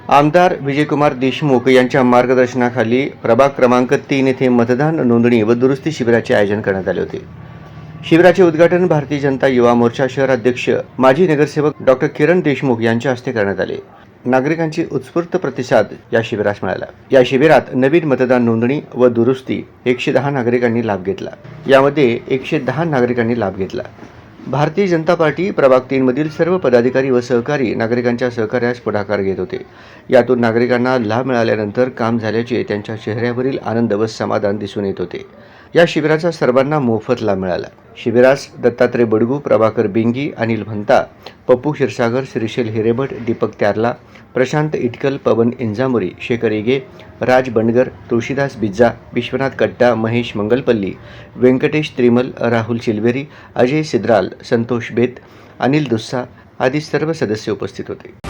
आमदार विजयकुमार देशमुख यांच्या मार्गदर्शनाखाली प्रभाग क्रमांक 3 येथे मतदान नोंदणी व दुरुस्ती शिबिराचे आयोजन करण्यात आले होते। शिबिराचे उद्घाटन भारतीय जनता युवा मोर्चा शहर अध्यक्ष माजी नगरसेवक डॉक्टर किरण देशमुख यांच्या हस्ते करण्यात आले। नागरिकांची उत्स्फूर्त प्रतिसाद या शिबिरास मिळाला। या शिबिरात नवीन मतदान नोंदणी व दुरुस्ती 110 नागरिकांनी लाभ घेतला। यामध्ये 110 नागरिकांनी लाभ घेतला। भारतीय जनता पार्टी प्रभाग 3 मधील सर्व पदाधिकारी व सहकारी नागरिकांच्या सहकार्यास पुढाकार घेत होते। यातून नागरिकांना लाभ मिळाल्यानंतर काम झाल्याचे त्यांच्या चेहऱ्यावरील आनंद व समाधान दिसून येत होते। या शिबिराचा सर्वांना मोफत लाभ मिळाला। शिबिरास दत्तात्रय बडगू, प्रभाकर बिंगी, अनिल भंता, पप्पू क्षीरसागर, श्रीशैल हिरेमठ, दीपक त्यारला, प्रशांत इटकल, पवन इंजामुरी, शेखर इगे, राज बंडगर, तुळशीदास बिज्जा, विश्वनाथ कट्टा, महेश मंगलपल्ली, व्यंकटेश त्रिमल, राहुल चिलवेरी, अजय सिद्राल, संतोष बेत, अनिल दुस्सा आदी सर्व सदस्य उपस्थित होते।